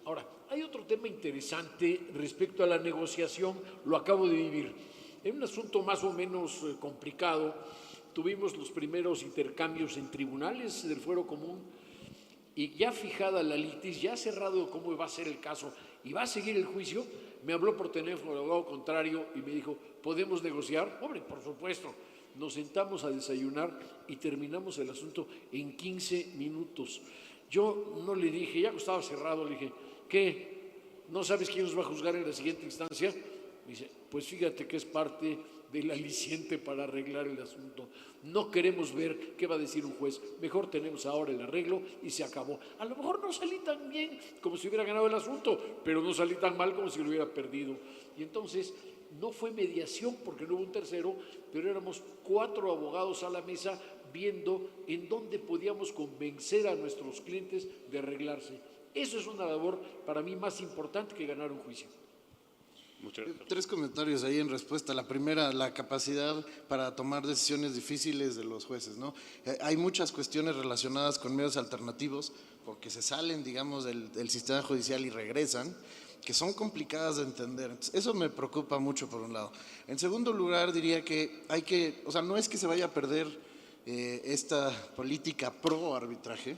D: Ahora, hay otro tema interesante respecto a la negociación, lo acabo de vivir. En un asunto más o menos complicado, tuvimos los primeros intercambios en tribunales del fuero común y ya fijada la litis, ya cerrado cómo va a ser el caso y va a seguir el juicio, me habló por teléfono el abogado contrario y me dijo, ¿podemos negociar? Hombre, por supuesto. Nos sentamos a desayunar y terminamos el asunto en 15 minutos. Yo no le dije, ya que estaba cerrado, le dije, ¿qué? ¿No sabes quién nos va a juzgar en la siguiente instancia? Me dice, pues fíjate que es parte del aliciente para arreglar el asunto. No queremos ver qué va a decir un juez. Mejor tenemos ahora el arreglo y se acabó. A lo mejor no salí tan bien como si hubiera ganado el asunto, pero no salí tan mal como si lo hubiera perdido. Y entonces no fue mediación porque no hubo un tercero, pero éramos 4 abogados a la mesa viendo en dónde podíamos convencer a nuestros clientes de arreglarse. Eso es una labor para mí más importante que ganar un juicio.
C: Muchas gracias.
E: 3 comentarios ahí en respuesta. La primera, la capacidad para tomar decisiones difíciles de los jueces, ¿no? Hay muchas cuestiones relacionadas con medios alternativos, porque se salen, digamos, del sistema judicial y regresan, que son complicadas de entender. Entonces, eso me preocupa mucho por un lado. En segundo lugar, diría que o sea, no es que se vaya a perder esta política pro arbitraje,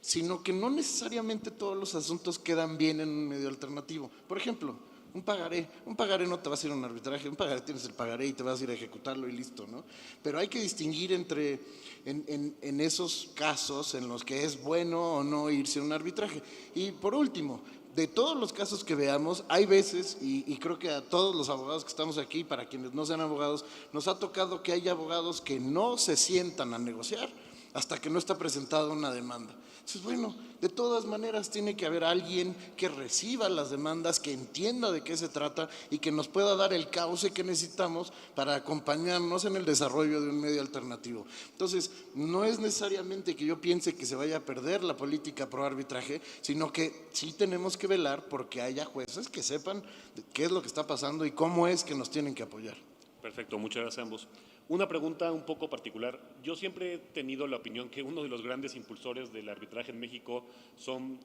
E: sino que no necesariamente todos los asuntos quedan bien en un medio alternativo. Por ejemplo, un pagaré no te vas a ir a un arbitraje, un pagaré tienes el pagaré y te vas a ir a ejecutarlo y listo, ¿no? Pero hay que distinguir en esos casos en los que es bueno o no irse a un arbitraje. Y por último, de todos los casos que veamos, hay veces, y creo que a todos los abogados que estamos aquí, para quienes no sean abogados, nos ha tocado que hay abogados que no se sientan a negociar hasta que no está presentada una demanda. Entonces, bueno, de todas maneras tiene que haber alguien que reciba las demandas, que entienda de qué se trata y que nos pueda dar el cauce que necesitamos para acompañarnos en el desarrollo de un medio alternativo. Entonces, no es necesariamente que yo piense que se vaya a perder la política pro arbitraje, sino que sí tenemos que velar porque haya jueces que sepan qué es lo que está pasando y cómo es que nos tienen que apoyar.
C: Perfecto, muchas gracias a ambos. Una pregunta un poco particular. Yo siempre he tenido la opinión que uno de los grandes impulsores del arbitraje en México son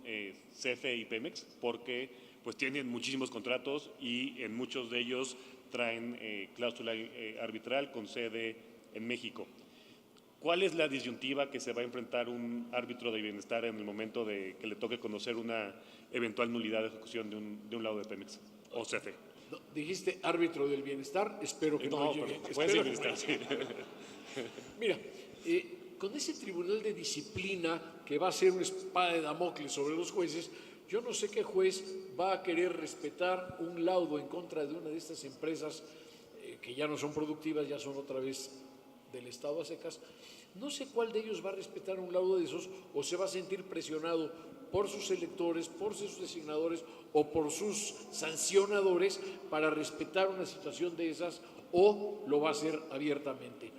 C: CFE y Pemex, porque pues tienen muchísimos contratos y en muchos de ellos traen cláusula arbitral con sede en México. ¿Cuál es la disyuntiva que se va a enfrentar un árbitro de bienestar en el momento de que le toque conocer una eventual nulidad de ejecución de un lado de Pemex o CFE?
D: No, dijiste árbitro del bienestar, espero que no llegue.
C: Puede ser bienestar, sí.
D: Mira, con ese tribunal de disciplina que va a ser una espada de Damocles sobre los jueces, yo no sé qué juez va a querer respetar un laudo en contra de una de estas empresas que ya no son productivas, ya son otra vez del Estado a secas. No sé cuál de ellos va a respetar un laudo de esos o se va a sentir presionado por sus electores, por sus designadores o por sus sancionadores para respetar una situación de esas, o lo va a hacer abiertamente.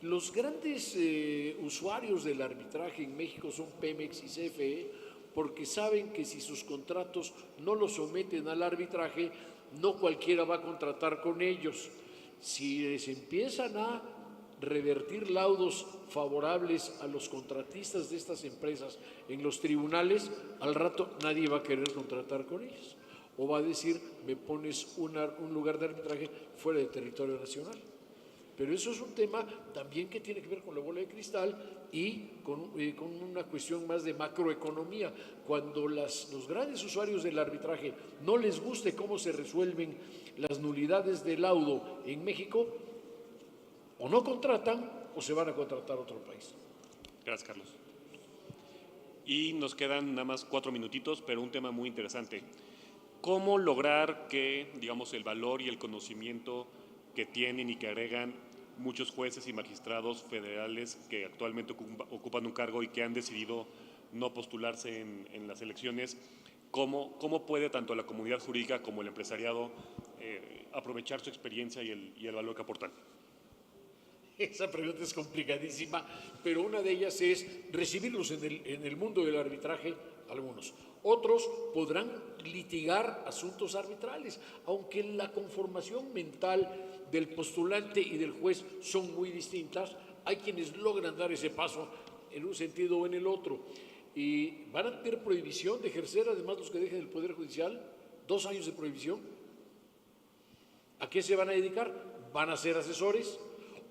D: Los grandes usuarios del arbitraje en México son Pemex y CFE, porque saben que si sus contratos no los someten al arbitraje, no cualquiera va a contratar con ellos. Si les empiezan a revertir laudos favorables a los contratistas de estas empresas en los tribunales, al rato nadie va a querer contratar con ellos. O va a decir, me pones un lugar de arbitraje fuera del territorio nacional. Pero eso es un tema también que tiene que ver con la bola de cristal y con una cuestión más de macroeconomía. Cuando los grandes usuarios del arbitraje no les guste cómo se resuelven las nulidades de laudo en México, o no contratan o se van a contratar a otro país.
C: Gracias, Carlos. Y nos quedan nada más 4 minutitos, pero un tema muy interesante. ¿Cómo lograr que, digamos, el valor y el conocimiento que tienen y que agregan muchos jueces y magistrados federales que actualmente ocupan un cargo y que han decidido no postularse en las elecciones, cómo puede tanto la comunidad jurídica como el empresariado aprovechar su experiencia y el valor que aportan?
D: Esa pregunta es complicadísima, pero una de ellas es recibirlos en el mundo del arbitraje, algunos. Otros podrán litigar asuntos arbitrales, aunque la conformación mental del postulante y del juez son muy distintas. Hay quienes logran dar ese paso en un sentido o en el otro. Y van a tener prohibición de ejercer, además los que dejen el Poder Judicial, 2 años de prohibición. ¿A qué se van a dedicar? ¿Van a ser asesores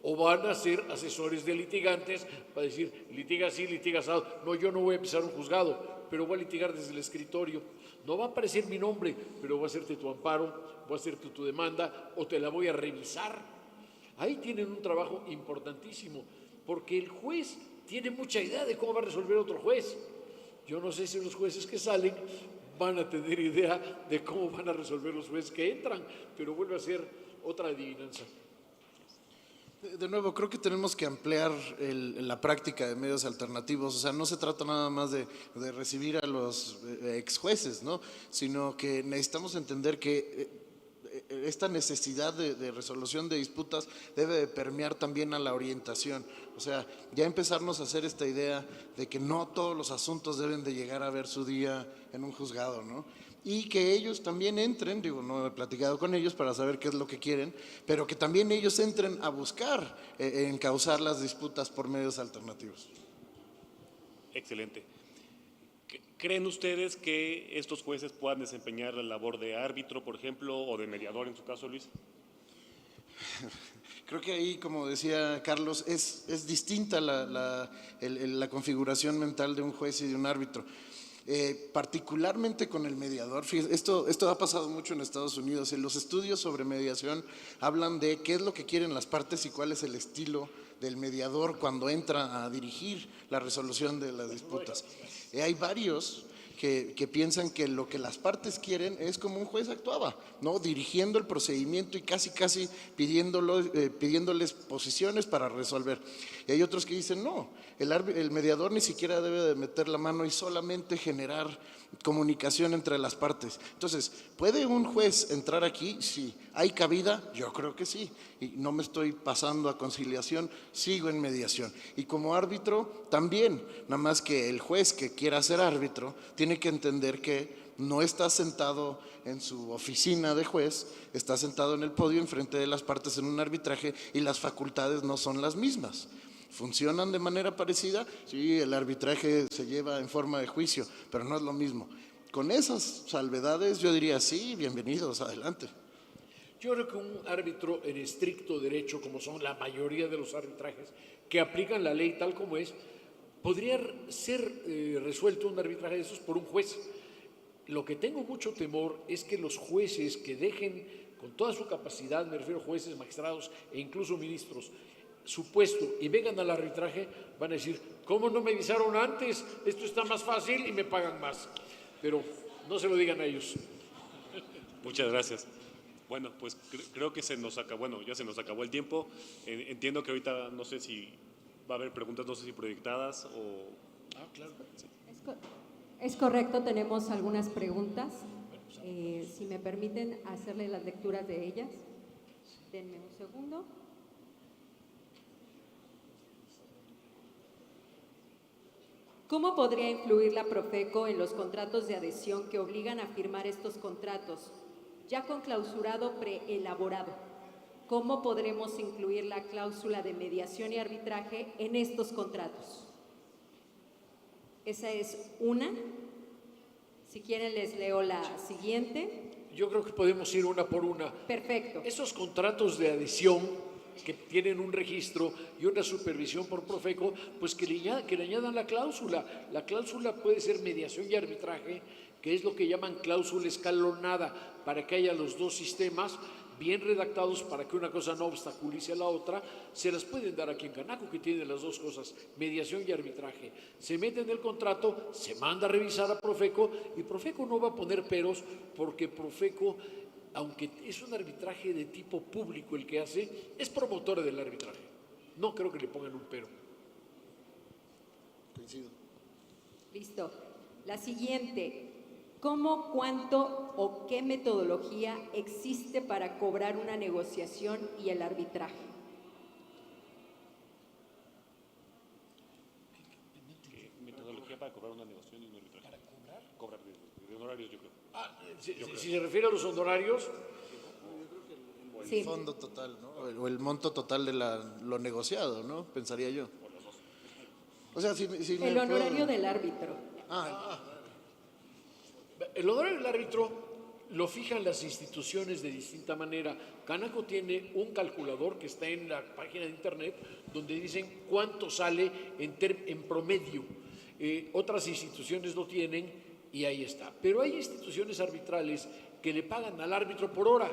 D: o van a ser asesores de litigantes para decir, litiga así, litiga así? No, yo no voy a empezar un juzgado, pero voy a litigar desde el escritorio. No va a aparecer mi nombre, pero voy a hacerte tu amparo, voy a hacerte tu demanda o te la voy a revisar. Ahí tienen un trabajo importantísimo, porque el juez tiene mucha idea de cómo va a resolver otro juez. Yo no sé si los jueces que salen van a tener idea de cómo van a resolver los jueces que entran, pero vuelve a ser otra adivinanza.
E: De nuevo, creo que tenemos que ampliar la práctica de medios alternativos. O sea, no se trata nada más de recibir a los ex jueces, ¿no? Sino que necesitamos entender que esta necesidad de resolución de disputas debe de permear también a la orientación. O sea, ya empezarnos a hacer esta idea de que no todos los asuntos deben de llegar a ver su día en un juzgado, ¿no? Y que ellos también entren, digo, no he platicado con ellos para saber qué es lo que quieren, pero que también ellos entren a buscar encauzar las disputas por medios alternativos.
C: Excelente. ¿Creen ustedes que estos jueces puedan desempeñar la labor de árbitro, por ejemplo, o de mediador en su caso, Luis?
E: Creo que ahí, como decía Carlos, es distinta la configuración mental de un juez y de un árbitro. Particularmente con el mediador, esto ha pasado mucho en Estados Unidos. En los estudios sobre mediación hablan de qué es lo que quieren las partes y cuál es el estilo del mediador cuando entra a dirigir la resolución de las disputas. Hay varios que piensan que lo que las partes quieren es como un juez actuaba, ¿no? Dirigiendo el procedimiento y casi pidiéndoles posiciones para resolver. Y hay otros que dicen, no, el mediador ni siquiera debe de meter la mano y solamente generar comunicación entre las partes. Entonces, ¿puede un juez entrar aquí? Sí. ¿Hay cabida? Yo creo que sí. Y no me estoy pasando a conciliación, sigo en mediación. Y como árbitro también, nada más que el juez que quiera ser árbitro tiene que entender que no está sentado en su oficina de juez, está sentado en el podio enfrente de las partes en un arbitraje y las facultades no son las mismas. ¿Funcionan de manera parecida? Sí, el arbitraje se lleva en forma de juicio, pero no es lo mismo. Con esas salvedades yo diría sí, bienvenidos, adelante.
D: Yo creo que un árbitro en estricto derecho, como son la mayoría de los arbitrajes, que aplican la ley tal como es, podría ser resuelto un arbitraje de esos por un juez. Lo que tengo mucho temor es que los jueces que dejen con toda su capacidad, me refiero a jueces, magistrados e incluso ministros, su puesto y vengan al arbitraje, van a decir, ¿cómo no me avisaron antes? Esto está más fácil y me pagan más. Pero no se lo digan a ellos.
C: Muchas gracias. Bueno, pues creo que ya se nos acabó el tiempo. Entiendo que ahorita no sé si va a haber preguntas, no sé si proyectadas o…
D: Ah, claro.
C: Sí.
A: Es correcto, tenemos algunas preguntas. Si me permiten hacerle las lecturas de ellas. Denme un segundo. ¿Cómo podría influir la Profeco en los contratos de adhesión que obligan a firmar estos contratos, ya con clausurado preelaborado? ¿Cómo podremos incluir la cláusula de mediación y arbitraje en estos contratos? Esa es una. Si quieren les leo la siguiente.
D: Yo creo que podemos ir una por una.
A: Perfecto.
D: Esos contratos de adhesión que tienen un registro y una supervisión por Profeco, pues que le añadan la cláusula. La cláusula puede ser mediación y arbitraje, que es lo que llaman cláusula escalonada, para que haya los dos sistemas bien redactados para que una cosa no obstaculice a la otra. Se las pueden dar aquí en Canaco, que tiene las dos cosas, mediación y arbitraje. Se mete en el contrato, se manda a revisar a Profeco y Profeco no va a poner peros, porque Profeco, aunque es un arbitraje de tipo público el que hace, es promotora del arbitraje. No creo que le pongan un pero.
E: Coincido.
A: Listo. La siguiente. ¿Cómo, cuánto o qué metodología existe para cobrar una negociación y el arbitraje?
C: ¿Qué metodología para cobrar una negociación y un arbitraje? ¿Para cobrar? Cobrar de honorarios, yo creo.
D: Si se refiere a los honorarios,
A: Sí.
E: fondo total, ¿no? O el monto total de lo negociado, ¿no? Pensaría yo. O sea, si
A: El honorario del árbitro.
D: El honorario del árbitro lo fijan las instituciones de distinta manera. Canaco tiene un calculador que está en la página de internet donde dicen cuánto sale en promedio. Otras instituciones lo tienen y ahí está. Pero hay instituciones arbitrales que le pagan al árbitro por hora.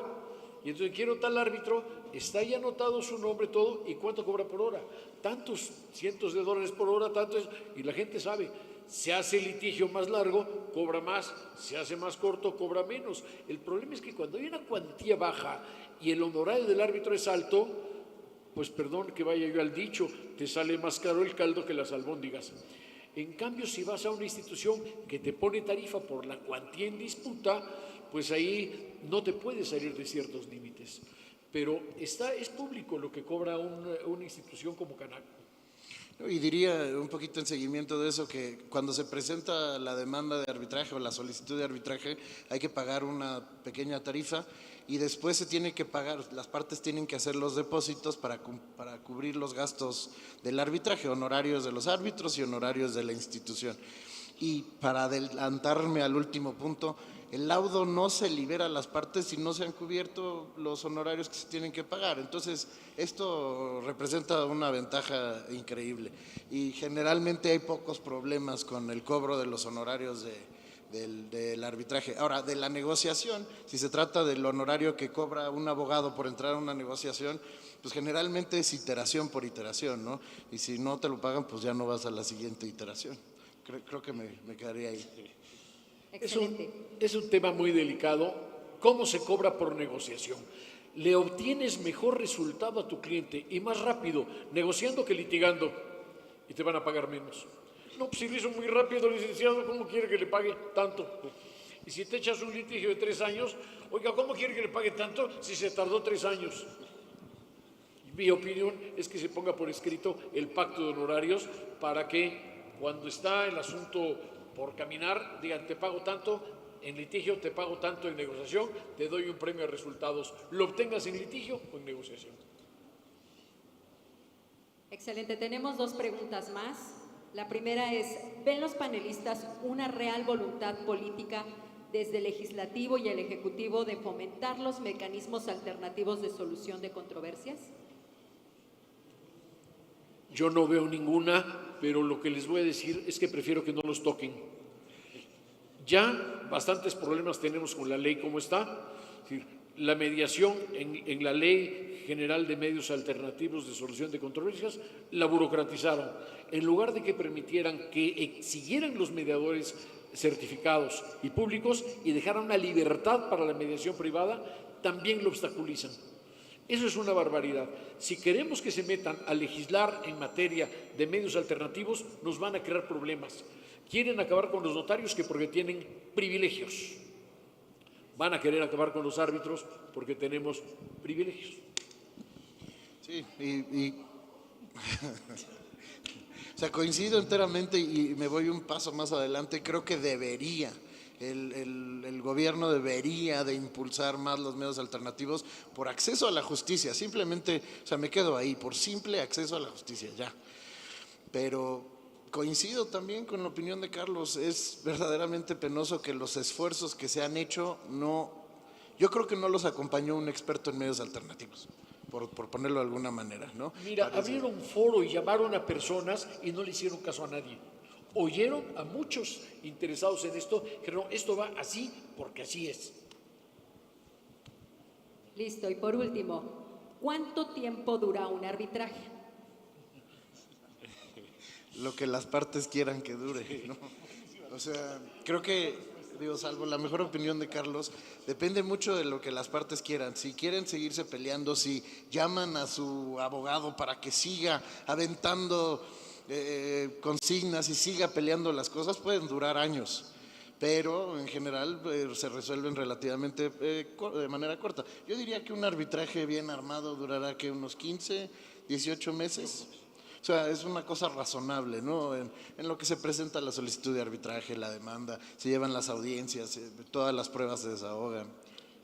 D: Y entonces quiero tal árbitro, está ahí anotado su nombre, todo, y cuánto cobra por hora. Tantos cientos de dólares por hora, tantos, y la gente sabe. Se hace el litigio más largo, cobra más, se hace más corto, cobra menos. El problema es que cuando hay una cuantía baja y el honorario del árbitro es alto, pues perdón que vaya yo al dicho, te sale más caro el caldo que las albóndigas. En cambio, si vas a una institución que te pone tarifa por la cuantía en disputa, pues ahí no te puedes salir de ciertos límites. Pero es público lo que cobra una institución como Canaco.
E: Y diría un poquito en seguimiento de eso que cuando se presenta la demanda de arbitraje o la solicitud de arbitraje hay que pagar una pequeña tarifa y después se tiene que pagar, las partes tienen que hacer los depósitos para cubrir los gastos del arbitraje, honorarios de los árbitros y honorarios de la institución. Y para adelantarme al último punto, el laudo no se libera a las partes si no se han cubierto los honorarios que se tienen que pagar. Entonces, esto representa una ventaja increíble. Y generalmente hay pocos problemas con el cobro de los honorarios del arbitraje. Ahora, de la negociación, si se trata del honorario que cobra un abogado por entrar a una negociación, pues generalmente es iteración por iteración, ¿no? Y si no te lo pagan, pues ya no vas a la siguiente iteración. Creo que me quedaría ahí.
A: Excelente.
D: Es un tema muy delicado. ¿Cómo se cobra por negociación? Le obtienes mejor resultado a tu cliente y más rápido negociando que litigando y te van a pagar menos. No, pues si lo hizo muy rápido, licenciado, ¿cómo quiere que le pague tanto? Y si te echas un litigio de 3 años, oiga, ¿cómo quiere que le pague tanto si se tardó 3 años? Mi opinión es que se ponga por escrito el pacto de honorarios para que cuando está el asunto por caminar, digan, te pago tanto en litigio, te pago tanto en negociación, te doy un premio de resultados. Lo obtengas en litigio o en negociación.
A: Excelente. Tenemos 2 preguntas más. La primera es, ¿ven los panelistas una real voluntad política desde el legislativo y el ejecutivo de fomentar los mecanismos alternativos de solución de controversias?
D: Yo no veo ninguna, pero lo que les voy a decir es que prefiero que no los toquen. Ya bastantes problemas tenemos con la ley como está. Es decir, la mediación en la Ley General de Medios Alternativos de Solución de Controversias la burocratizaron. En lugar de que permitieran que siguieran los mediadores certificados y públicos y dejaran una libertad para la mediación privada, también lo obstaculizan. Eso es una barbaridad. Si queremos que se metan a legislar en materia de medios alternativos, nos van a crear problemas. Quieren acabar con los notarios que porque tienen privilegios. Van a querer acabar con los árbitros porque tenemos privilegios.
E: Sí, o sea, coincido enteramente y me voy un paso más adelante. Creo que debería, el gobierno debería de impulsar más los medios alternativos por acceso a la justicia. Simplemente, o sea, me quedo ahí, por simple acceso a la justicia, ya. Pero coincido también con la opinión de Carlos. Es verdaderamente penoso que los esfuerzos que se han hecho yo creo que no los acompañó un experto en medios alternativos. Por ponerlo de alguna manera, ¿no?
D: Mira, abrieron un foro y llamaron a personas y no le hicieron caso a nadie. Oyeron a muchos interesados en esto, que no, esto va así porque así es.
A: Listo. Y por último, ¿cuánto tiempo dura un arbitraje?
E: Lo que las partes quieran que dure, ¿no? O sea, creo que, salvo la mejor opinión de Carlos, depende mucho de lo que las partes quieran. Si quieren seguirse peleando, si llaman a su abogado para que siga aventando consignas y siga peleando las cosas, pueden durar años. Pero en general se resuelven relativamente de manera corta. Yo diría que un arbitraje bien armado durará que unos 15, 18 meses. O sea, es una cosa razonable, ¿no? En lo que se presenta la solicitud de arbitraje, la demanda, se llevan las audiencias, todas las pruebas se desahogan.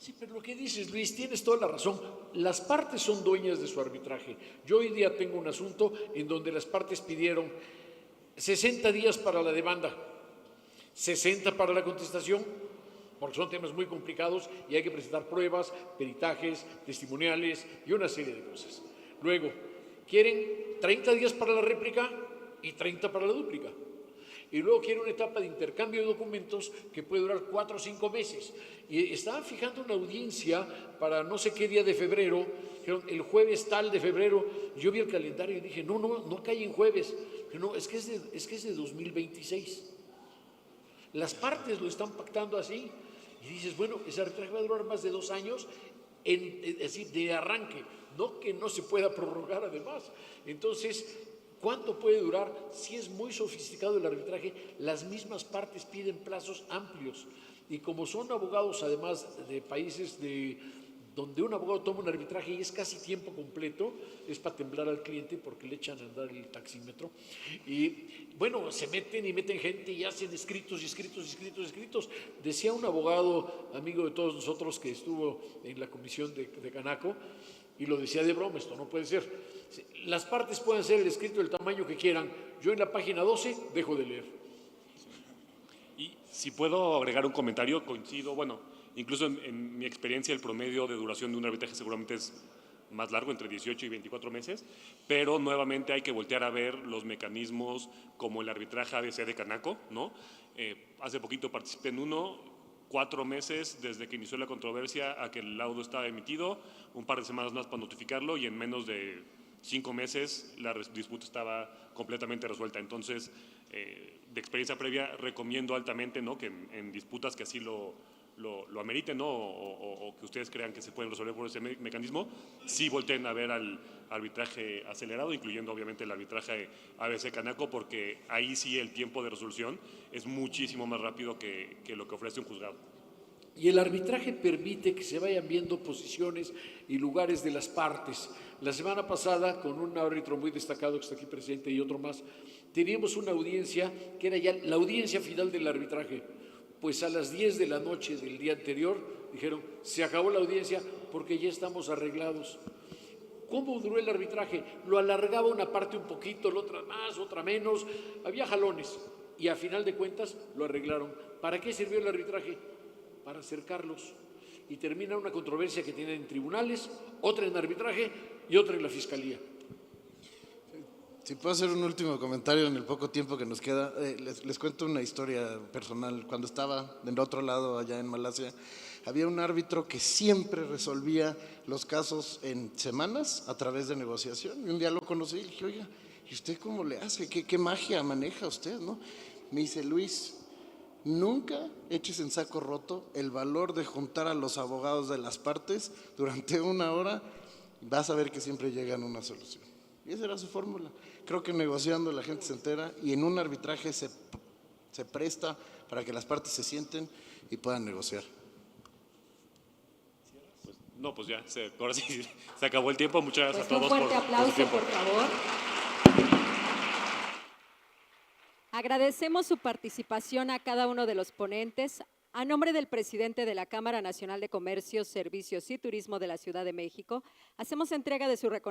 D: Sí, pero lo que dices, Luis, tienes toda la razón. Las partes son dueñas de su arbitraje. Yo hoy día tengo un asunto en donde las partes pidieron 60 días para la demanda, 60 para la contestación, porque son temas muy complicados y hay que presentar pruebas, peritajes, testimoniales y una serie de cosas. Luego, quieren 30 días para la réplica y 30 para la dúplica. Y luego quiere una etapa de intercambio de documentos que puede durar 4 o 5 meses. Y estaban fijando una audiencia para no sé qué día de febrero, dijeron el jueves tal de febrero. Yo vi el calendario y dije, no cae en jueves. No, es que es de 2026. Las partes lo están pactando así. Y dices, bueno, ese arbitraje va a durar más de 2 años, es decir, de arranque, no que no se pueda prorrogar además. Entonces, ¿cuánto puede durar? Si es muy sofisticado el arbitraje, las mismas partes piden plazos amplios. Y como son abogados, además de países donde un abogado toma un arbitraje y es casi tiempo completo, es para temblar al cliente porque le echan a andar el taxímetro. Y bueno, se meten y meten gente y hacen escritos. Decía un abogado, amigo de todos nosotros, que estuvo en la comisión de Canaco, y lo decía de broma, esto no puede ser. Las partes pueden hacer el escrito del tamaño que quieran. Yo en la página 12 dejo de leer.
C: Y si puedo agregar un comentario, coincido, bueno, incluso en mi experiencia el promedio de duración de un arbitraje seguramente es más largo, entre 18 y 24 meses, pero nuevamente hay que voltear a ver los mecanismos como el arbitraje ABC de Canaco, ¿no? Hace poquito participé en uno, 4 meses desde que inició la controversia a que el laudo estaba emitido, un par de semanas más para notificarlo y en menos de 5 meses la disputa estaba completamente resuelta. Entonces, de experiencia previa, recomiendo altamente, ¿no?, que en disputas que así lo ameriten, ¿no?, o que ustedes crean que se pueden resolver por ese mecanismo, sí volteen a ver al arbitraje acelerado, incluyendo obviamente el arbitraje ABC Canaco, porque ahí sí el tiempo de resolución es muchísimo más rápido que lo que ofrece un juzgado.
D: Y el arbitraje permite que se vayan viendo posiciones y lugares de las partes. La semana pasada, con un árbitro muy destacado que está aquí presente y otro más, teníamos una audiencia que era ya la audiencia final del arbitraje. Pues a las 10 de la noche del día anterior dijeron, se acabó la audiencia porque ya estamos arreglados. ¿Cómo duró el arbitraje? Lo alargaba una parte un poquito, la otra más, otra menos. Había jalones y a final de cuentas lo arreglaron. ¿Para qué sirvió el arbitraje? Para acercarlos. Y termina una controversia que tienen en tribunales, otra en arbitraje y otra en la fiscalía.
E: Si puedo hacer un último comentario en el poco tiempo que nos queda, les cuento una historia personal. Cuando estaba del otro lado, allá en Malasia, había un árbitro que siempre resolvía los casos en semanas a través de negociación. Y un día lo conocí y le dije, oiga, ¿y usted cómo le hace? ¿Qué magia maneja usted, no? Me dice, Luis, nunca eches en saco roto el valor de juntar a los abogados de las partes durante 1 hora. Vas a ver que siempre llegan a una solución. Y esa era su fórmula. Creo que negociando la gente se entera y en un arbitraje se presta para que las partes se sienten y puedan negociar.
C: Pues ya, ahora sí se acabó el tiempo. Muchas gracias
A: Pues
C: a todos
A: un fuerte
C: por su
A: aplauso,
C: tiempo.
A: por favor. Agradecemos su participación a cada uno de los ponentes. A nombre del presidente de la Cámara Nacional de Comercio, Servicios y Turismo de la Ciudad de México, hacemos entrega de su reconocimiento